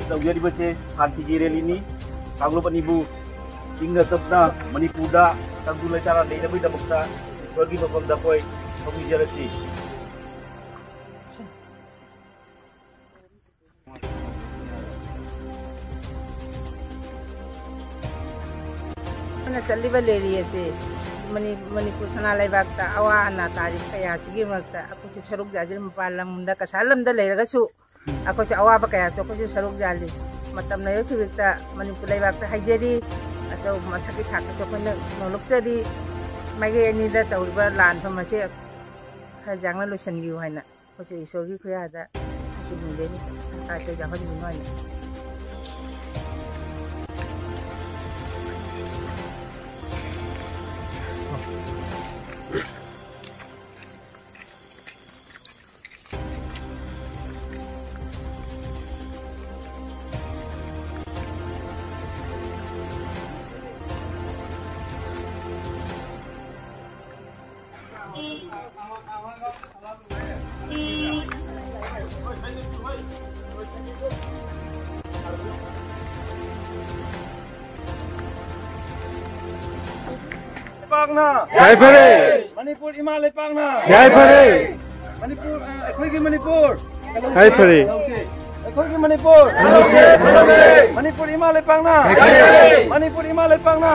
तौजरीबसे शांति rally Congress अनिबू इंग तपना मणिपुर तंगु लेतारा लेनबगीदमक्ता ईश्वर की मफमदा कोई थौनिजरसी चलीब लेरी से मणिपुर सना लेबाकता अवा अना तारीख कयासिगी मरक्ता अखोचे सरुक जाजिर मपान लमदा कसार लमदा लेरगसु अखोचे अवाबा कयासु अखोचे सरुक जाली मतम नयो सुबिकता मणिपुर लेबाकता हाइजेरी अचौ मथकी थाकसु अखोने नोलुक्सरी माइगे अनिदा तौरिबा लान फमसे खजांगना लोसनगिउ हाइना अखोचे ईश्वरगी खुयादा सुबिंदेनी ताते जाहन बिनोइना जय फरे मणिपुर इमा लेपांगना जय फरे मणिपुर अखोगी मणिपुर जय फरे अखोगी मणिपुर मणिपुर इमा लेपांगना मणिपुर इमा लेपांगना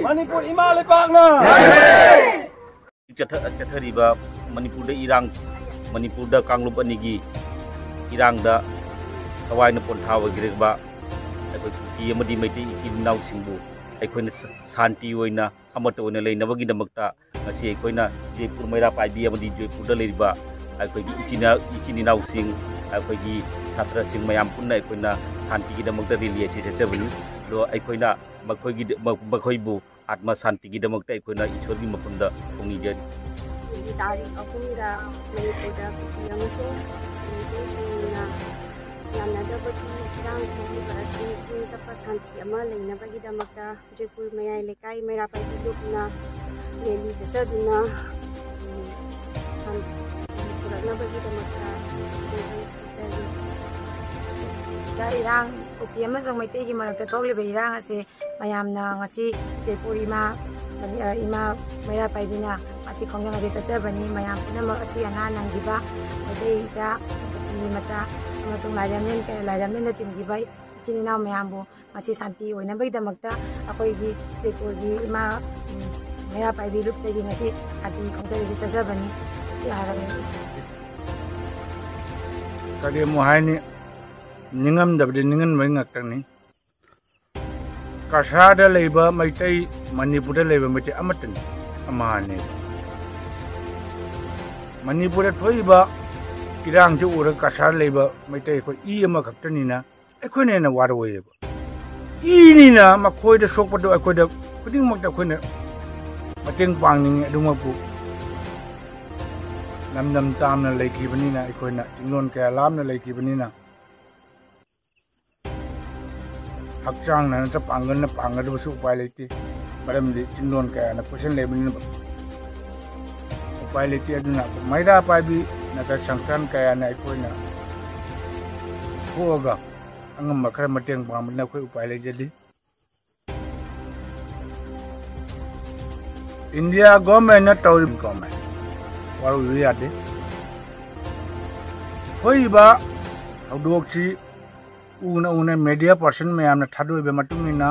मणिपुर इमा लेपांगना चथरीबा मणिपुर इरांग मणिपुर कांग्रेस अनिगी इरांग थवाइन पोंथा वगिरबा अखोई अमदी मैती इनाव सिंबु अखोइन शांति होइना अमत होइना लेनबगीदमक्ता ngasi अखोइना जयपुर मैरा पाइबी अमदी जयपुर लेरिबा अखोइगी इचिन इनावसिंग अखोइगी छात्र सिंग मयाम पुन्ना अखोइना शांतिगीदमक्ता रेली से चबनी लो अखोइना मखोइबु आत्मा शांतिगीदमक्ता अखोइना ईश्वरगी मफमदा थौनिजरी तारीख अहुमदा मणिपुरदा कुकियमसो सिंगना यामनादबगी इरांग थोंगिबा असि तपा शांति अमा लेनबगीदमक्ता जयपुर मयाई लेकाई मैरा पाइबी लोकना रेली चसदुना पुरक्नबगीदमक्ता इरांग कुकी अमसों मैतेगी मरक्ता थोक्लिबा इरांग असे मयामना ngasi जयपुर इमा मैरा पाइबीना असी खोंगंगदे चचबनी मयाम पुनमक असी अना नंगिबा मैतेजा मचा अमसों लाइरामनेन तिनगिबा इचिन इनाव मयामबु ngasi शांति होइनबगीदमक्ता अखोइगी जयपुरगी इमा मैरा पाइबी लुप्तगी ngasi शांति खोंगजरे चचबनी असी हारबनी कदे मोहाइनी निंगम दबदे निंगन मै ngaktangni kasada leiba maitai manipur leiba maitai amatan amane manipur thoiba irang ju ura kasada leiba maitai ko I ama khaktani na ekhone na warwe I ni na makhoi da sokpado akhoi da kuding mak da khone mateng pangning aduma pu namnam tamna leiki bani na ekhoi na tinglon ka lam na leiki bani na hakchang na cha pangan na pangan bu su upai leiti maram di tinlon ka na question level ni upai leiti aduna maida pai bi na ka sangtan ka na ikoi na hoga angam makara mateng pang na koi upai le jadi India government na tawri government waru wi ade hoi ba hawdok chi una media person में हमने थादो बे मतुंग ना